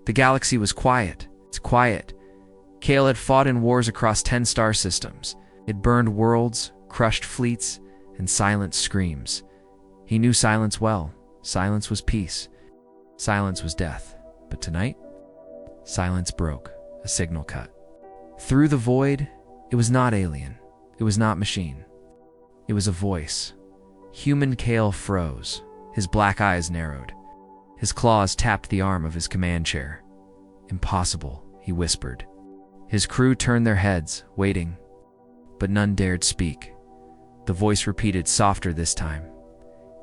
The galaxy was quiet. It's quiet. Kael had fought in wars across 10 star systems. It burned worlds, crushed fleets, and silenced screams. He knew silence well. Silence was peace. Silence was death. But tonight, silence broke. A signal cut. Through the void, it was not alien. It was not machine. It was a voice. Human Kael froze. His black eyes narrowed. His claws tapped the arm of his command chair. "Impossible," he whispered. His crew turned their heads, waiting, but none dared speak. The voice repeated, softer this time.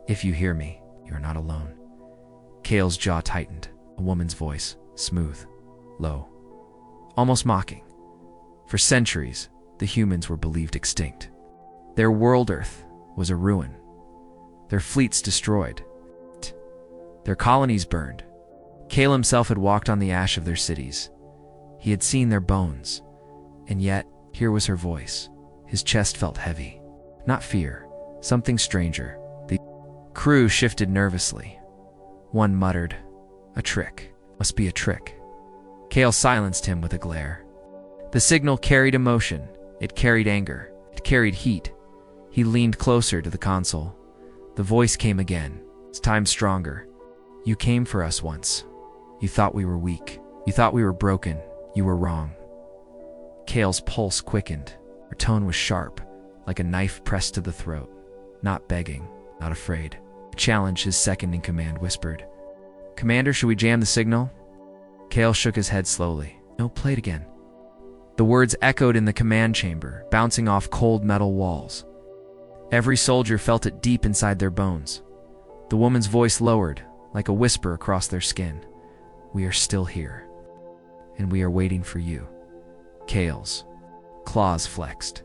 "If you hear me, you are not alone." Kael's jaw tightened. A woman's voice, smooth, low, almost mocking. For centuries, the humans were believed extinct. Their world Earth was a ruin. Their fleets destroyed. Their colonies burned. Kael himself had walked on the ash of their cities. He had seen their bones. And yet, here was her voice. His chest felt heavy. Not fear, something stranger. The crew shifted nervously. One muttered, "A trick. Must be a trick." Kael silenced him with a glare. The signal carried emotion. It carried anger. It carried heat. He leaned closer to the console. The voice came again, this time stronger. "You came for us once. You thought we were weak. You thought we were broken. You were wrong." Kael's pulse quickened. Her tone was sharp, like a knife pressed to the throat. Not begging, not afraid. The challenge his second-in-command whispered. "Commander, should we jam the signal?" Kael shook his head slowly. "No, play it again." The words echoed in the command chamber, bouncing off cold metal walls. Every soldier felt it deep inside their bones. The woman's voice lowered, like a whisper across their skin. "We are still here. And we are waiting for you." Kael's claws flexed.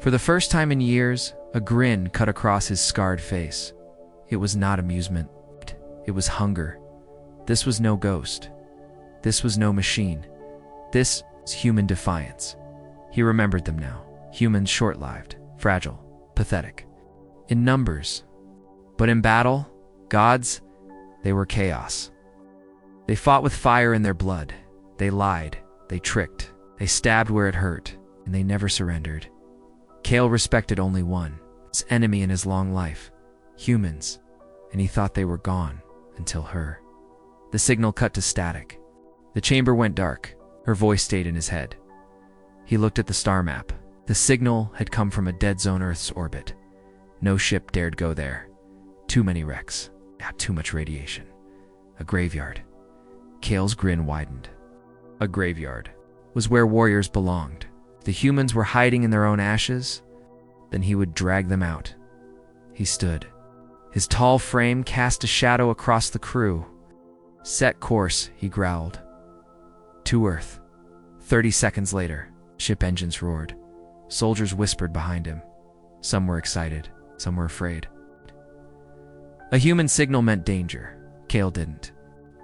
For the first time in years, a grin cut across his scarred face. It was not amusement. It was hunger. This was no ghost. This was no machine. This was human defiance. He remembered them now. Humans short-lived, fragile, pathetic. In numbers. But in battle, gods, they were chaos. They fought with fire in their blood. They lied. They tricked. They stabbed where it hurt. And they never surrendered. Kael respected only one, his enemy in his long life. Humans. And he thought they were gone. Until her. The signal cut to static. The chamber went dark. Her voice stayed in his head. He looked at the star map. The signal had come from a dead zone Earth's orbit. No ship dared go there. Too many wrecks. Too much radiation. A graveyard. Kael's grin widened. A graveyard was where warriors belonged. If the humans were hiding in their own ashes, then he would drag them out. He stood. His tall frame cast a shadow across the crew. "Set course," he growled. "To Earth." 30 seconds later, ship engines roared. Soldiers whispered behind him. Some were excited, some were afraid. A human signal meant danger. Kael didn't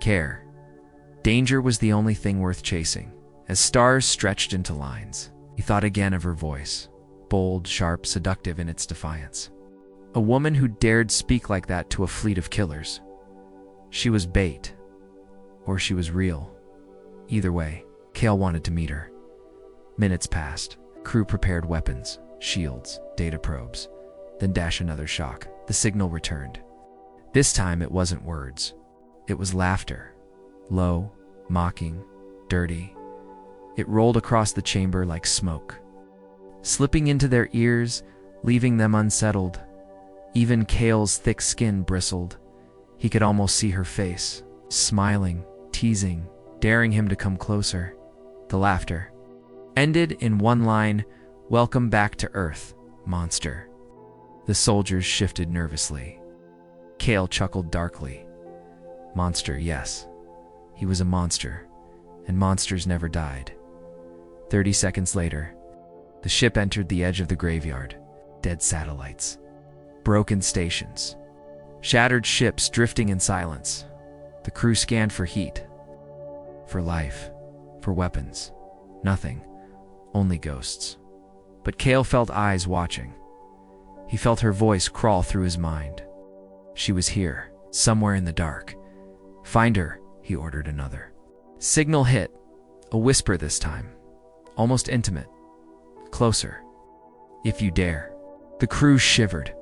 care. Danger was the only thing worth chasing. As stars stretched into lines, he thought again of her voice, bold, sharp, seductive in its defiance. A woman who dared speak like that to a fleet of killers. She was bait, or she was real. Either way, Kael wanted to meet her. Minutes passed. Crew prepared weapons, shields, data probes. Then dash another shock. The signal returned. This time it wasn't words. It was laughter. Low, mocking, dirty. It rolled across the chamber like smoke, slipping into their ears, leaving them unsettled. Even Kael's thick skin bristled. He could almost see her face, smiling, teasing, daring him to come closer. The laughter ended in one line, "Welcome back to Earth, monster." The soldiers shifted nervously. Kael chuckled darkly. Monster, yes. He was a monster, and monsters never died. 30 seconds later, the ship entered the edge of the graveyard. Dead satellites. Broken stations. Shattered ships drifting in silence. The crew scanned for heat. For life. For weapons. Nothing. Only ghosts. But Kael felt eyes watching. He felt her voice crawl through his mind. She was here, somewhere in the dark. "Find her," he ordered another. Signal hit. A whisper this time. Almost intimate. Closer. If you dare. The crew shivered.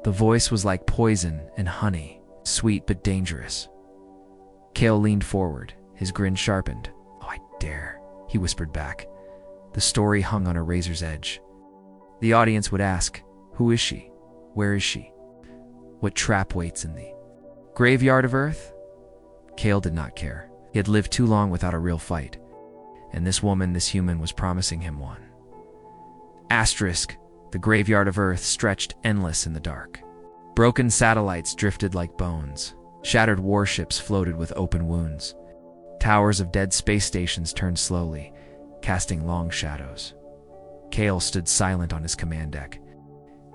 The voice was like poison and honey, sweet but dangerous. Kael leaned forward, his grin sharpened. "Oh, I dare," he whispered back. The story hung on a razor's edge. The audience would ask, who is she? Where is she? What trap waits in the graveyard of Earth? Kael did not care. He had lived too long without a real fight. And this woman, this human, was promising him one. Asterisk, the graveyard of Earth stretched endless in the dark. Broken satellites drifted like bones. Shattered warships floated with open wounds. Towers of dead space stations turned slowly, casting long shadows. Kael stood silent on his command deck.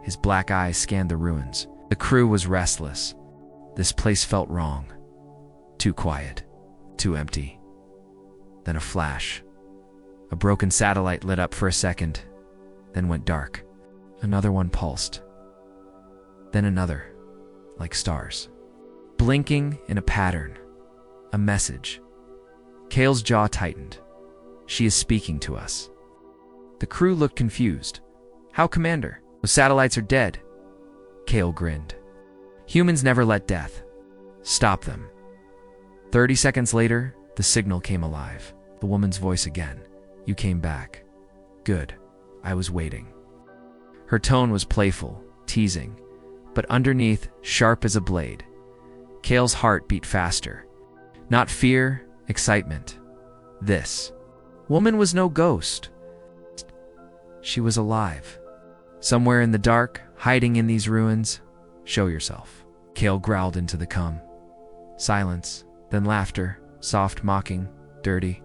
His black eyes scanned the ruins. The crew was restless. This place felt wrong. Too quiet. Too empty. Then a flash. A broken satellite lit up for a second, then went dark. Another one pulsed. Then another, like stars. Blinking in a pattern. A message. Kael's jaw tightened. She is speaking to us. The crew looked confused. How, Commander? The satellites are dead. Kael grinned. Humans never let death stop them. 30 seconds later, the signal came alive. The woman's voice again. You came back. Good. I was waiting. Her tone was playful, teasing, but underneath, sharp as a blade. Kael's heart beat faster. Not fear, excitement. This woman was no ghost. She was alive. Somewhere in the dark, hiding in these ruins. Show yourself. Kael growled into the cum. Silence, then laughter, soft, mocking, dirty.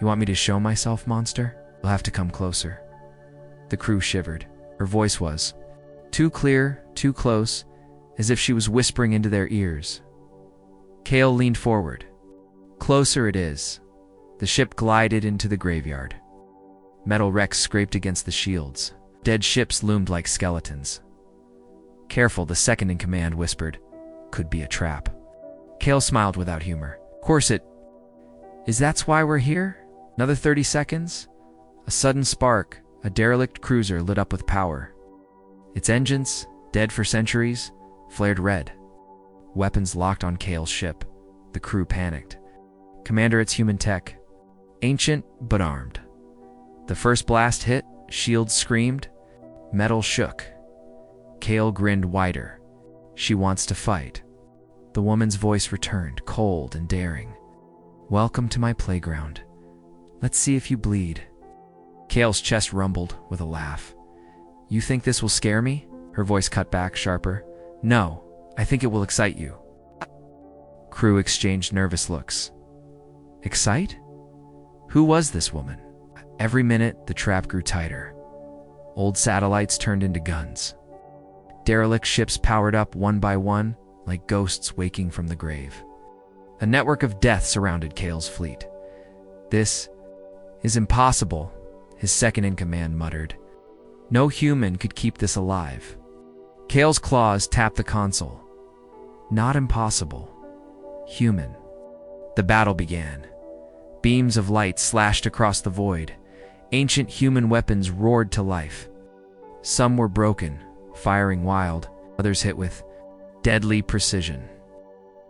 You want me to show myself, monster? You'll have to come closer. The crew shivered. Her voice was too clear, too close, as if she was whispering into their ears. Kael leaned forward. Closer it is. The ship glided into the graveyard. Metal wrecks scraped against the shields. Dead ships loomed like skeletons. Careful, the second in command whispered. Could be a trap. Kael smiled without humor. Of course it is. That's why we're here? Another 30 seconds? A sudden spark, a derelict cruiser lit up with power. Its engines, dead for centuries, flared red. Weapons locked on Kael's ship. The crew panicked. Commander, it's human tech. Ancient, but armed. The first blast hit, shields screamed, metal shook. Kael grinned wider. She wants to fight. The woman's voice returned, cold and daring. Welcome to my playground. Let's see if you bleed. Kael's chest rumbled with a laugh. You think this will scare me? Her voice cut back, sharper. No, I think it will excite you. Crew exchanged nervous looks. Excite? Who was this woman? Every minute, the trap grew tighter. Old satellites turned into guns. Derelict ships powered up one by one, like ghosts waking from the grave. A network of death surrounded Kael's fleet. This is impossible, his second-in-command muttered. No human could keep this alive. Kael's claws tapped the console. Not impossible. Human. The battle began. Beams of light slashed across the void. Ancient human weapons roared to life. Some were broken, firing wild, others hit with deadly precision.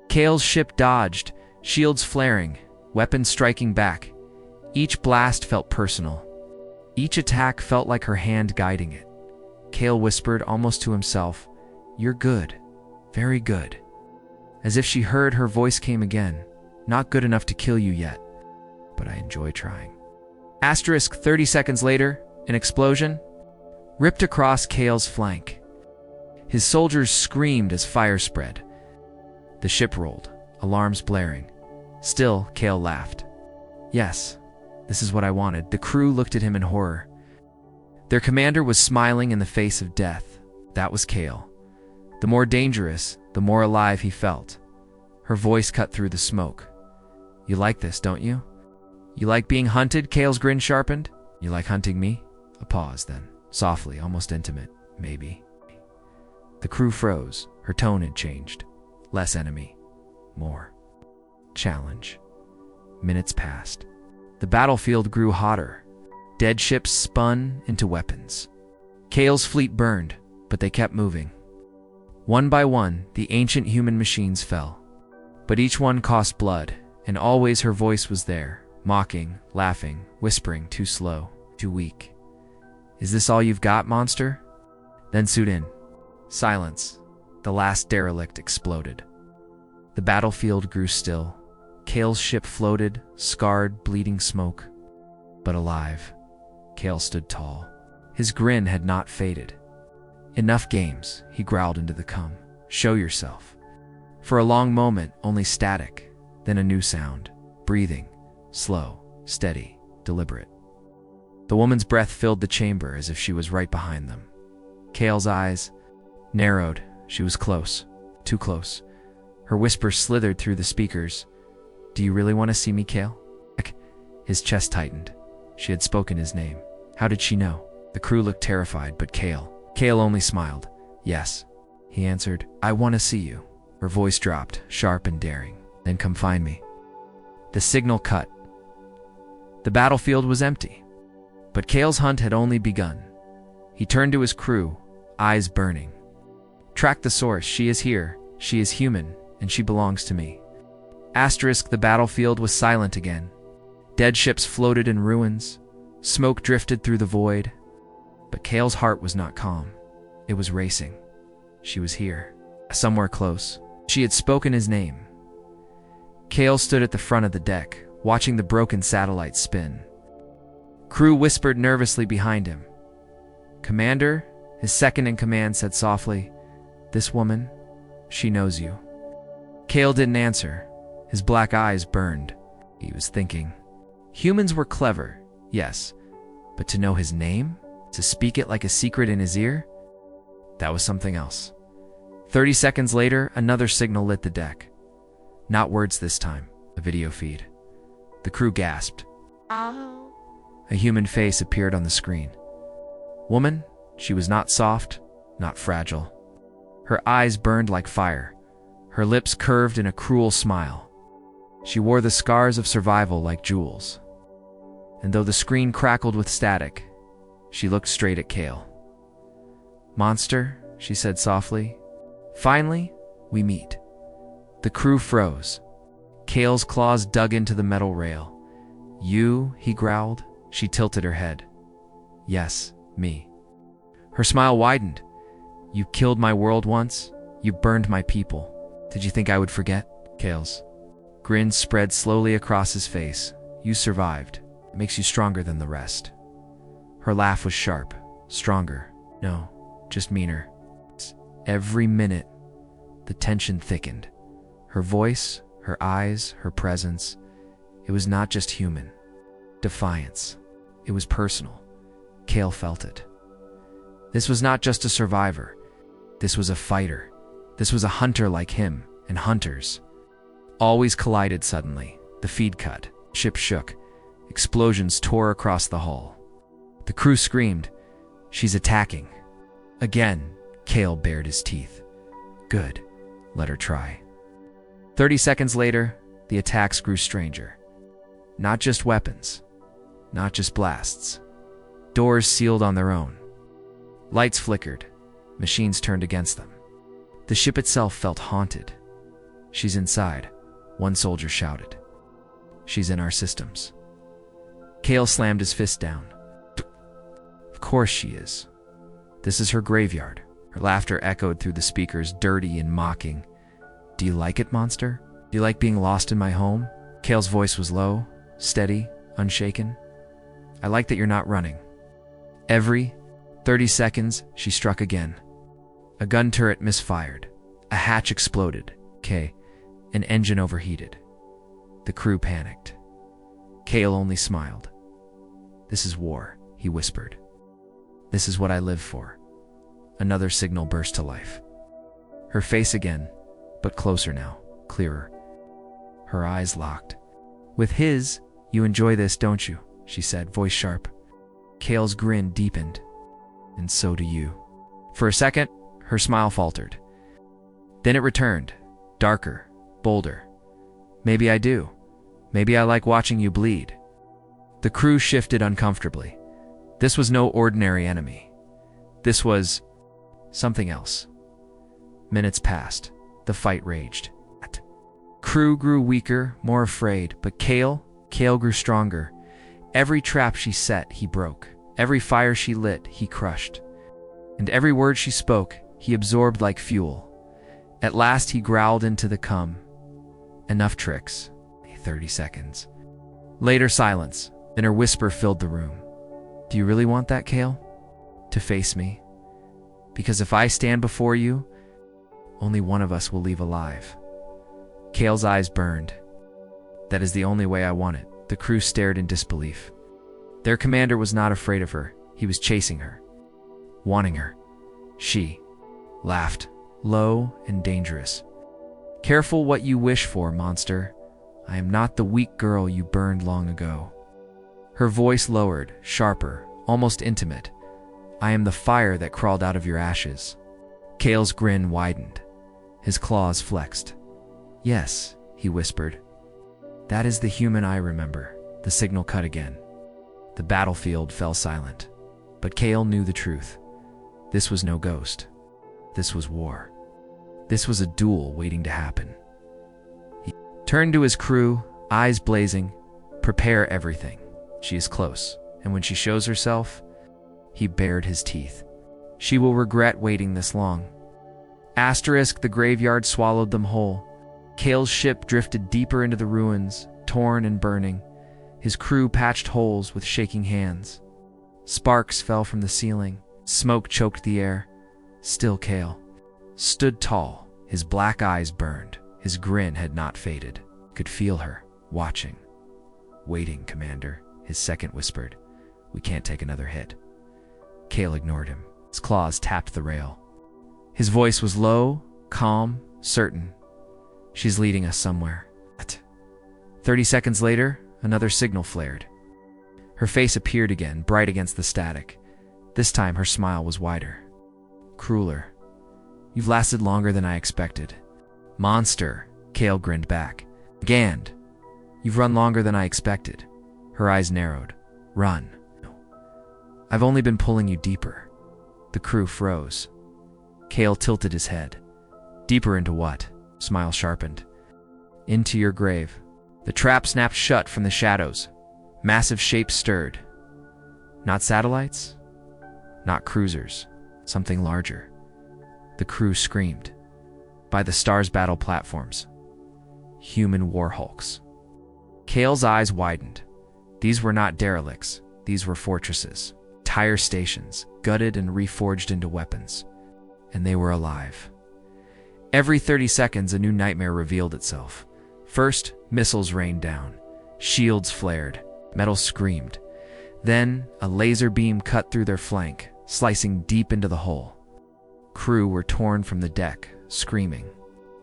Kael's ship dodged, shields flaring, weapons striking back. Each blast felt personal. Each attack felt like her hand guiding it. Kael whispered almost to himself, You're good. Very good. As if she heard, her voice came again. Not good enough to kill you yet, but I enjoy trying. Asterisk 30 seconds later, an explosion ripped across Kael's flank. His soldiers screamed as fire spread. The ship rolled, alarms blaring. Still, Kael laughed. Yes, this is what I wanted. The crew looked at him in horror. Their commander was smiling in the face of death. That was Kael. The more dangerous, the more alive he felt. Her voice cut through the smoke. You like this, don't you? You like being hunted? Kael's grin sharpened. You like hunting me? A pause then, softly, almost intimate, maybe. The crew froze. Her tone had changed. Less enemy. More challenge. Minutes passed. The battlefield grew hotter. Dead ships spun into weapons. Kael's fleet burned, but they kept moving. One by one, the ancient human machines fell. But each one cost blood, and always her voice was there, mocking, laughing, whispering, too slow, too weak. Is this all you've got, monster? Then suit in. Silence. The last derelict exploded. The battlefield grew still. Kael's ship floated, scarred, bleeding smoke. But alive. Kael stood tall. His grin had not faded. Enough games, he growled into the cum. Show yourself. For a long moment, only static, then a new sound. Breathing. Slow, steady, deliberate. The woman's breath filled the chamber as if she was right behind them. Kael's eyes narrowed. She was close. Too close. Her whisper slithered through the speakers. Do you really want to see me, Kael? His chest tightened. She had spoken his name. How did she know? The crew looked terrified, but Kael only smiled. Yes, he answered. I want to see you. Her voice dropped, sharp and daring. Then come find me. The signal cut. The battlefield was empty. But Kael's hunt had only begun. He turned to his crew, eyes burning. Track the source. She is here. She is human, and she belongs to me. Asterisk, the battlefield was silent again. Dead ships floated in ruins. Smoke drifted through the void. But Kael's heart was not calm. It was racing. She was here, somewhere close. She had spoken his name. Kael stood at the front of the deck, watching the broken satellite spin. Crew whispered nervously behind him. Commander, his second-in-command said softly, this woman, she knows you. Kael didn't answer. His black eyes burned. He was thinking. Humans were clever, yes, but to know his name? To speak it like a secret in his ear? That was something else. 30 seconds later, another signal lit the deck. Not words this time, a video feed. The crew gasped. A human face appeared on the screen. Woman, she was not soft, not fragile. Her eyes burned like fire. Her lips curved in a cruel smile. She wore the scars of survival like jewels. And though the screen crackled with static, she looked straight at Kael. Monster, she said softly. Finally, we meet. The crew froze. Kael's claws dug into the metal rail. You, he growled. She tilted her head. Yes, me. Her smile widened. You killed my world once. You burned my people. Did you think I would forget? Kael's grin spread slowly across his face. You survived. It makes you stronger than the rest. Her laugh was sharp. Stronger. No, just meaner. Every minute, the tension thickened. Her voice, her eyes, her presence. It was not just human. Defiance. It was personal. Kael felt it. This was not just a survivor. This was a fighter. This was a hunter like him, and hunters always collided suddenly. The feed cut. Ship shook. Explosions tore across the hull. The crew screamed, she's attacking. Again, Kael bared his teeth. Good. Let her try. 30 seconds later, the attacks grew stranger. Not just weapons. Not just blasts. Doors sealed on their own. Lights flickered. Machines turned against them. The ship itself felt haunted. She's inside, one soldier shouted. She's in our systems. Kael slammed his fist down. Of course she is. This is her graveyard. Her laughter echoed through the speakers, dirty and mocking. Do you like it, monster? Do you like being lost in my home? Kael's voice was low, steady, unshaken. I like that you're not running. Every 30 seconds, she struck again. A gun turret misfired. A hatch exploded. An engine overheated. The crew panicked. Kael only smiled. This is war, he whispered. This is what I live for. Another signal burst to life. Her face again, but closer now, clearer. Her eyes locked. With his, you enjoy this, don't you? She said, voice sharp. Kael's grin deepened. And so do you. For a second, her smile faltered. Then it returned, darker, bolder. Maybe I do. Maybe I like watching you bleed." The crew shifted uncomfortably. This was no ordinary enemy. This was something else. Minutes passed. The fight raged. Crew grew weaker, more afraid, but Kael grew stronger. Every trap she set, he broke. Every fire she lit, he crushed. And every word she spoke, he absorbed like fuel. At last he growled into the cum. "Enough tricks." 30 seconds. Later silence, then her whisper filled the room. "Do you really want that, Kael? To face me? Because if I stand before you, only one of us will leave alive." Kael's eyes burned. "That is the only way I want it." The crew stared in disbelief. Their commander was not afraid of her. He was chasing her, wanting her. She laughed, low and dangerous. "Careful what you wish for, monster. I am not the weak girl you burned long ago." Her voice lowered, sharper, almost intimate. "I am the fire that crawled out of your ashes." Kael's grin widened. His claws flexed. "Yes," he whispered. "That is the human I remember." The signal cut again. The battlefield fell silent. But Kael knew the truth. This was no ghost. This was war. This was a duel waiting to happen. He turned to his crew, eyes blazing. "Prepare everything. She is close, and when she shows herself..." He bared his teeth. "She will regret waiting this long." The graveyard swallowed them whole. Kael's ship drifted deeper into the ruins, torn and burning. His crew patched holes with shaking hands. Sparks fell from the ceiling. Smoke choked the air. Still Kael stood tall. His black eyes burned. His grin had not faded. Could feel her, watching. "Waiting, Commander," his second whispered. "We can't take another hit." Kael ignored him. His claws tapped the rail. His voice was low, calm, certain. "She's leading us somewhere." 30 seconds later, another signal flared. Her face appeared again, bright against the static. This time her smile was wider. "Crueler. You've lasted longer than I expected." "Monster," Kael grinned back. "Gand. You've run longer than I expected." Her eyes narrowed. "Run." "I've only been pulling you deeper." The crew froze. Kael tilted his head. "Deeper into what?" Smile sharpened. "Into your grave." The trap snapped shut from the shadows. Massive shapes stirred. Not satellites, not cruisers, something larger. The crew screamed. By the stars' battle platforms. Human war hulks. Kael's eyes widened. These were not derelicts. These were fortresses. Tire stations, gutted and reforged into weapons. And they were alive. Every 30 seconds, a new nightmare revealed itself. First, missiles rained down. Shields flared. Metal screamed. Then, a laser beam cut through their flank, slicing deep into the hull. Crew were torn from the deck, screaming.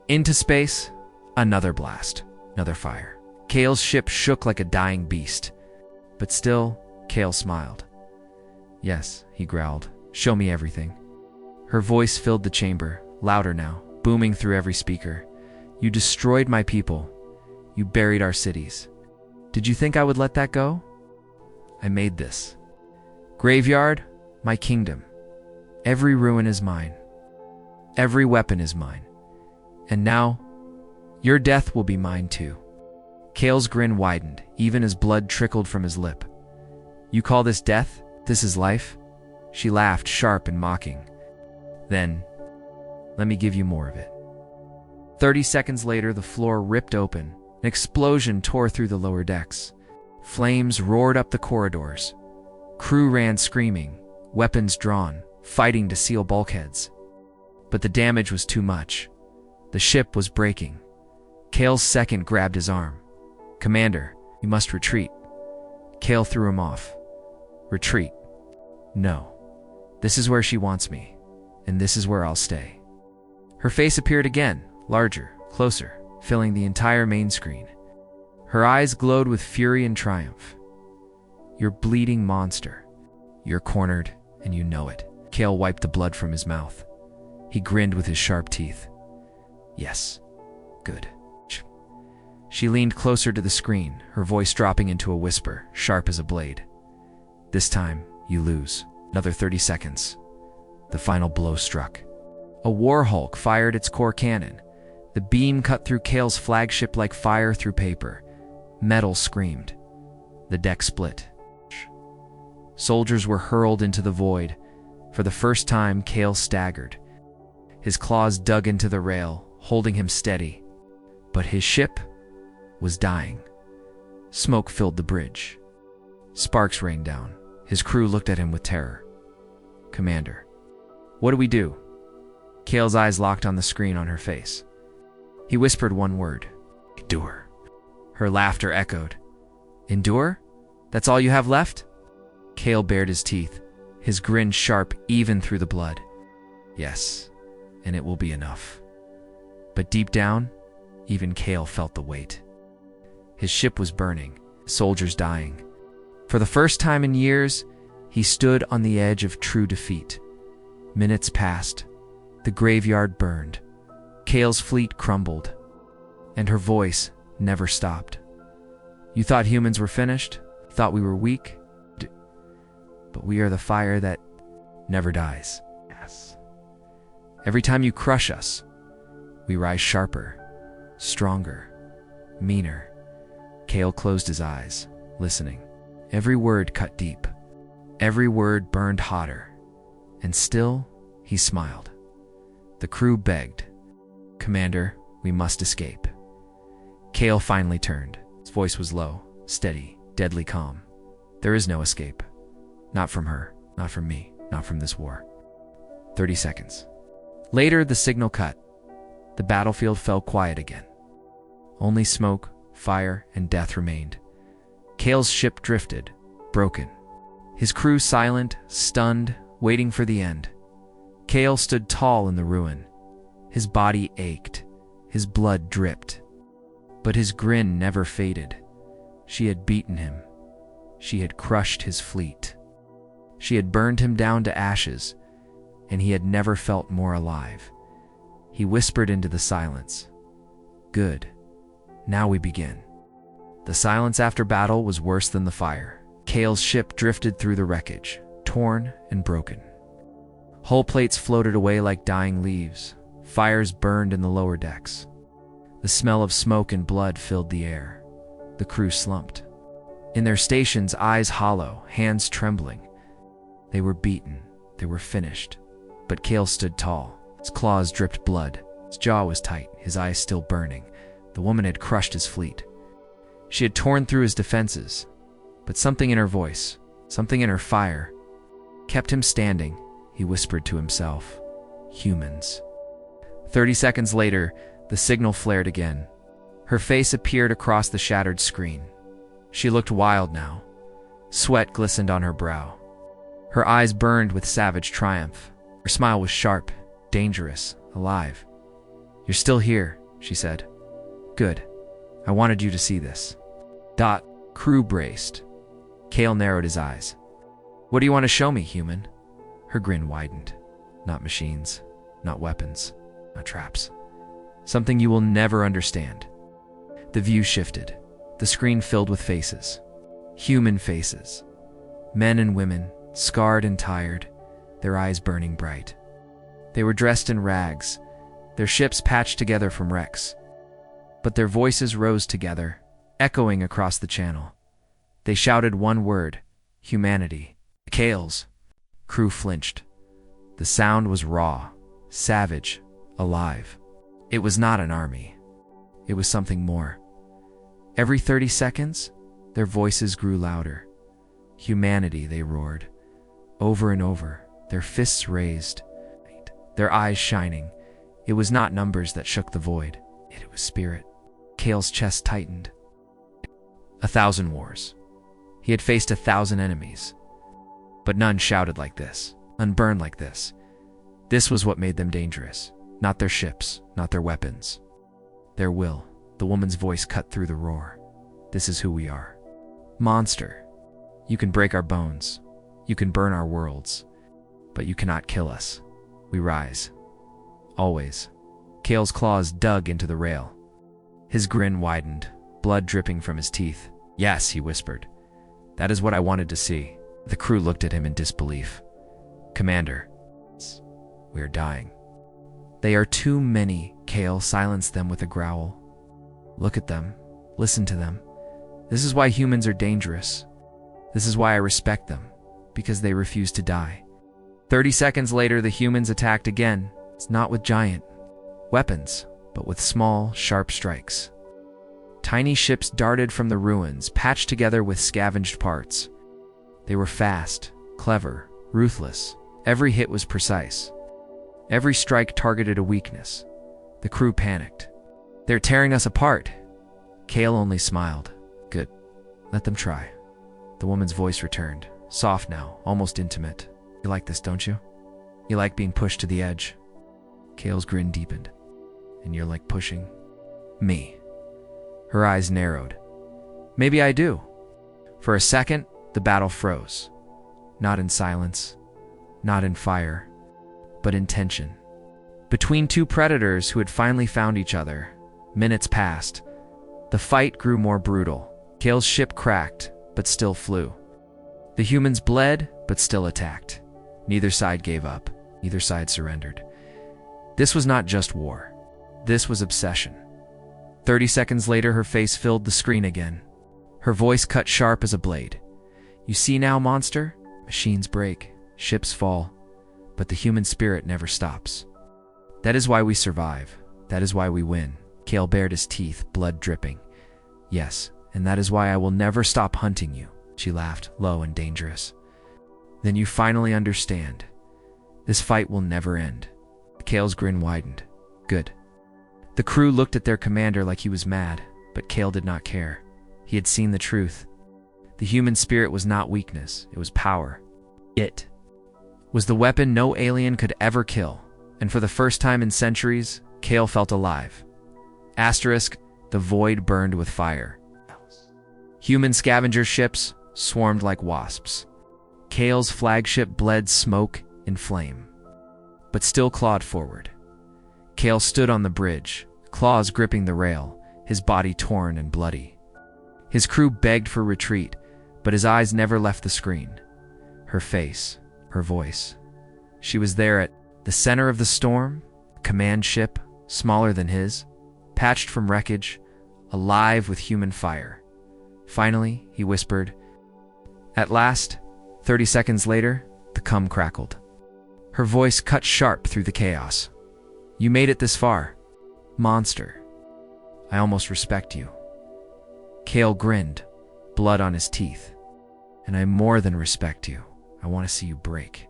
Into space, another blast, another fire. Kael's ship shook like a dying beast. But still, Kael smiled. "Yes," he growled. "Show me everything." Her voice filled the chamber, louder now, booming through every speaker. "You destroyed my people. You buried our cities. Did you think I would let that go? I made this. Graveyard, my kingdom. Every ruin is mine. Every weapon is mine. And now, your death will be mine too." Kael's grin widened, even as blood trickled from his lip. "You call this death? This is life?" She laughed, sharp and mocking. "Then, let me give you more of it." 30 seconds later, the floor ripped open. An explosion tore through the lower decks. Flames roared up the corridors. Crew ran screaming, weapons drawn, fighting to seal bulkheads. But the damage was too much. The ship was breaking. Kael's second grabbed his arm. "Commander, you must retreat." Kael threw him off. "Retreat? No. This is where she wants me, and this is where I'll stay." Her face appeared again, larger, closer, filling the entire main screen. Her eyes glowed with fury and triumph. "You're bleeding monster. You're cornered, and you know it." Kael wiped the blood from his mouth. He grinned with his sharp teeth. "Yes. Good. She leaned closer to the screen, her voice dropping into a whisper, sharp as a blade. This time, you lose. Another 30 seconds. The final blow struck. A Warhulk fired its core cannon. The beam cut through Kael's flagship like fire through paper. Metal screamed. The deck split. Soldiers were hurled into the void. For the first time, Kael staggered. His claws dug into the rail, holding him steady. But his ship was dying. Smoke filled the bridge. Sparks rained down. His crew looked at him with terror. Commander, what do we do? Kael's eyes locked on the screen on her face. He whispered one word. Endure. Her laughter echoed. Endure? That's all you have left? Kael bared his teeth, his grin sharp even through the blood. Yes, and it will be enough. But deep down, even Kael felt the weight. His ship was burning, soldiers dying. For the first time in years, he stood on the edge of true defeat. Minutes passed. The graveyard burned. Kael's fleet crumbled. And her voice never stopped. You thought humans were finished? Thought we were weak? But we are the fire that never dies. Yes. Every time you crush us, we rise sharper, stronger, meaner. Kael closed his eyes, listening. Every word cut deep. Every word burned hotter. And still, he smiled. The crew begged. Commander, we must escape. Kael finally turned. His voice was low, steady, deadly calm. There is no escape. Not from her, not from me, not from this war. 30 seconds. Later, the signal cut. The battlefield fell quiet again. Only smoke, fire, and death remained. Kael's ship drifted, broken. His crew silent, stunned, waiting for the end. Kael stood tall in the ruin. His body ached. His blood dripped. But his grin never faded. She had beaten him. She had crushed his fleet. She had burned him down to ashes, and he had never felt more alive. He whispered into the silence. Good. Now we begin. The silence after battle was worse than the fire. Kael's ship drifted through the wreckage, torn and broken. Hull plates floated away like dying leaves. Fires burned in the lower decks. The smell of smoke and blood filled the air. The crew slumped. In their stations, eyes hollow, hands trembling. They were beaten. They were finished. But Kael stood tall. His claws dripped blood. His jaw was tight, his eyes still burning. The woman had crushed his fleet. She had torn through his defenses. But something in her voice, something in her fire, kept him standing. He whispered to himself, humans. 30 seconds later, the signal flared again. Her face appeared across the shattered screen. She looked wild now. Sweat glistened on her brow. Her eyes burned with savage triumph. Her smile was sharp, dangerous, alive. You're still here, she said. Good. I wanted you to see this. Crew braced. Kael narrowed his eyes. What do you want to show me, human? Her grin widened. Not machines, not weapons, not traps. Something you will never understand. The view shifted. The screen filled with faces. Human faces. Men and women, scarred and tired, their eyes burning bright. They were dressed in rags, their ships patched together from wrecks. But their voices rose together, echoing across the channel. They shouted one word, humanity. Kael's crew flinched. The sound was raw, savage, alive. It was not an army. It was something more. Every 30 seconds, their voices grew louder. Humanity, they roared. Over and over, their fists raised, their eyes shining. It was not numbers that shook the void. It was spirit. Kael's chest tightened. 1,000 wars. He had faced 1,000 enemies. But none shouted like this, none burned like this. This was what made them dangerous. Not their ships, not their weapons. Their will. The woman's voice cut through the roar. This is who we are. Monster. You can break our bones. You can burn our worlds. But you cannot kill us. We rise. Always. Kael's claws dug into the rail. His grin widened. blood dripping from his teeth. "Yes," he whispered. "That is what I wanted to see." The crew looked at him in disbelief. "Commander, we are dying." "They are too many," Kael silenced them with a growl. "Look at them. Listen to them. This is why humans are dangerous. This is why I respect them, because they refuse to die." 30 seconds later, the humans attacked again. It's not with giant weapons, but with small, sharp strikes. Tiny ships darted from the ruins, patched together with scavenged parts. They were fast, clever, ruthless. Every hit was precise. Every strike targeted a weakness. The crew panicked. "They're tearing us apart." Kael only smiled. "Good. Let them try." The woman's voice returned, soft now, almost intimate. "You like this, don't you? You like being pushed to the edge?" Kael's grin deepened. "And you're like pushing me?" Her eyes narrowed. "Maybe I do." For a second, the battle froze. Not in silence, not in fire, but in tension. Between two predators who had finally found each other, minutes passed. The fight grew more brutal. Kael's ship cracked, but still flew. The humans bled, but still attacked. Neither side gave up. Neither side surrendered. This was not just war. This was obsession. 30 seconds later, her face filled the screen again. Her voice cut sharp as a blade. "You see now, monster? Machines break, ships fall, but the human spirit never stops. That is why we survive. That is why we win." Kael bared his teeth, blood dripping. "Yes, and that is why I will never stop hunting you." She laughed, low and dangerous. "Then you finally understand. This fight will never end." Kael's grin widened. "Good." The crew looked at their commander like he was mad, but Kael did not care. He had seen the truth. The human spirit was not weakness, it was power. It was the weapon no alien could ever kill, and for the first time in centuries, Kael felt alive. Asterisk, the void burned with fire. Human scavenger ships swarmed like wasps. Kael's flagship bled smoke and flame, but still clawed forward. Kael stood on the bridge, claws gripping the rail, his body torn and bloody. His crew begged for retreat, but his eyes never left the screen. Her face, her voice. She was there at the center of the storm, a command ship, smaller than his, patched from wreckage, alive with human fire. Finally, he whispered. At last, 30 seconds later, the cum crackled. Her voice cut sharp through the chaos. "You made it this far, monster. I almost respect you." Kael grinned, blood on his teeth. "And I more than respect you. I want to see you break."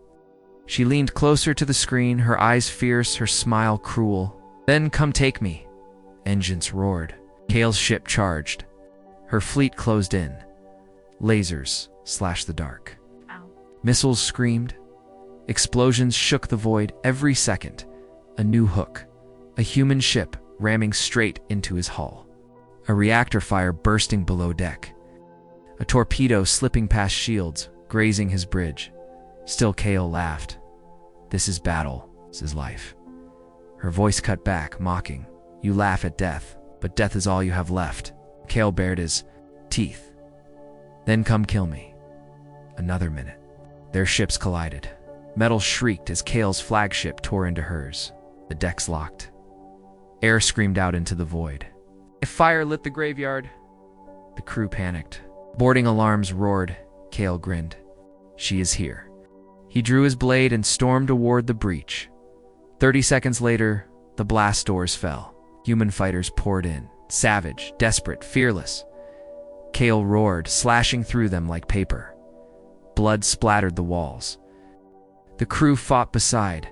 She leaned closer to the screen, her eyes fierce, her smile cruel. "Then come take me." Engines roared. Kael's ship charged. Her fleet closed in. Lasers slashed the dark. Ow. Missiles screamed. Explosions shook the void every second. A new hook. A human ship ramming straight into his hull. A reactor fire bursting below deck. A torpedo slipping past shields, grazing his bridge. Still Kael laughed. "This is battle. This is life." Her voice cut back, mocking. "You laugh at death, but death is all you have left." Kael bared his teeth. "Then come kill me." Another minute. Their ships collided. Metal shrieked as Kael's flagship tore into hers. The decks locked. Air screamed out into the void. A fire lit the graveyard. The crew panicked. Boarding alarms roared. Kael grinned. "She is here." He drew his blade and stormed toward the breach. 30 seconds later, the blast doors fell. Human fighters poured in, savage, desperate, fearless. Kael roared, slashing through them like paper. Blood splattered the walls. The crew fought beside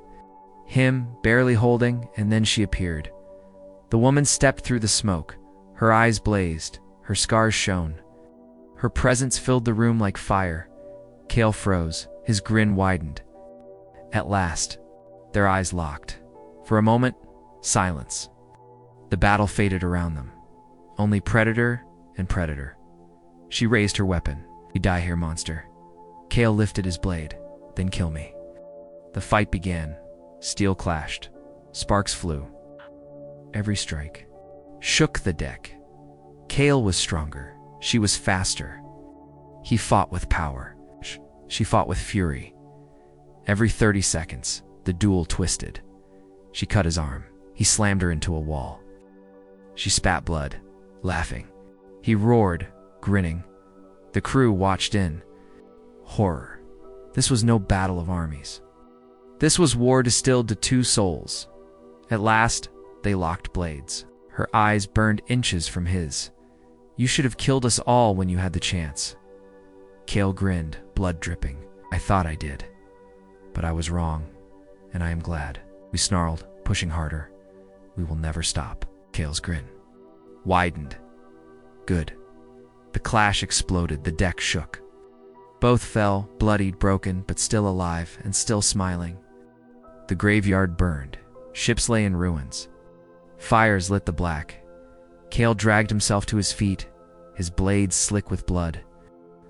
him, barely holding, and then she appeared. The woman stepped through the smoke. Her eyes blazed, her scars shone. Her presence filled the room like fire. Kael froze, his grin widened. At last, their eyes locked. For a moment, silence. The battle faded around them. Only predator and predator. She raised her weapon. "You die here, monster." Kael lifted his blade. "Then kill me." The fight began. Steel clashed. Sparks flew. Every strike shook the deck. Kael was stronger. She was faster. He fought with power. She fought with fury. Every 30 seconds, the duel twisted. She cut his arm. He slammed her into a wall. She spat blood, laughing. He roared, grinning. The crew watched in horror. This was no battle of armies. This was war distilled to two souls. At last, they locked blades. Her eyes burned inches from his. You should have killed us all when you had the chance. Kael grinned, blood dripping. I thought I did. But I was wrong, and I am glad. We snarled, pushing harder. We will never stop. Kael's grin widened. Good. The clash exploded, the deck shook. Both fell, bloodied, broken, but still alive and still smiling. The graveyard burned. Ships lay in ruins. Fires lit the black. Kael dragged himself to his feet, his blades slick with blood.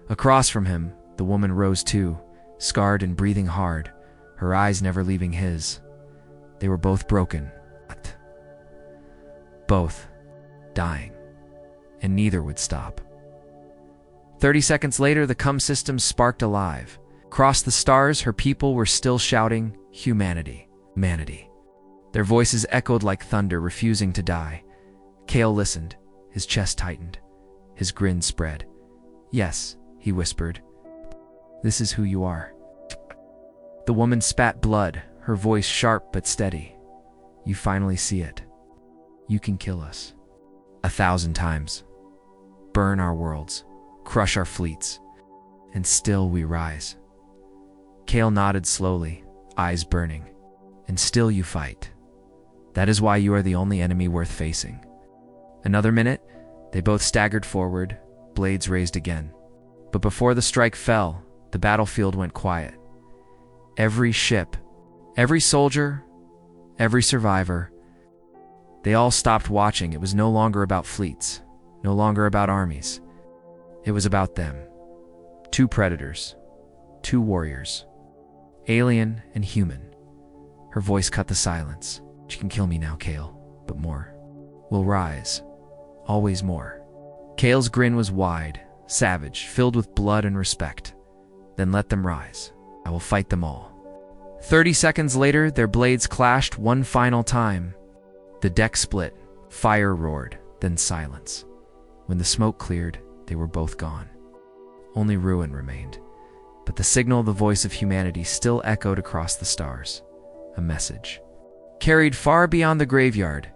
Across from him, the woman rose too, scarred and breathing hard, her eyes never leaving his. They were both broken. Both dying. And neither would stop. 30 seconds later, the cum system sparked alive. Across the stars, her people were still shouting, humanity, humanity. Their voices echoed like thunder, refusing to die. Kael listened, his chest tightened, his grin spread. Yes, he whispered. This is who you are. The woman spat blood, her voice sharp but steady. You finally see it. You can kill us. 1,000 times. Burn our worlds, crush our fleets, and still we rise. Kael nodded slowly, eyes burning. And still you fight. That is why you are the only enemy worth facing. Another minute, they both staggered forward, blades raised again. But before the strike fell, the battlefield went quiet. Every ship, every soldier, every survivor, they all stopped watching. It was no longer about fleets, no longer about armies. It was about them. Two predators, two warriors, alien and human. Her voice cut the silence. You can kill me now, Kael, but more will rise. Always more. Kael's grin was wide, savage, filled with blood and respect. Then let them rise. I will fight them all. 30 seconds later, their blades clashed one final time. The deck split, fire roared, then silence. When the smoke cleared, they were both gone. Only ruin remained, but the signal of the voice of humanity still echoed across the stars. A message. Carried far beyond the graveyard.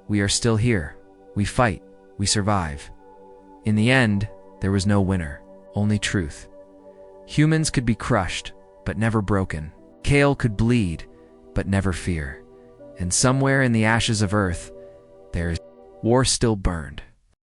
We are still here. We fight. We survive. In the end, there was no winner, only truth. Humans could be crushed, but never broken. Kael could bleed, but never fear. And somewhere in the ashes of Earth, war still burned.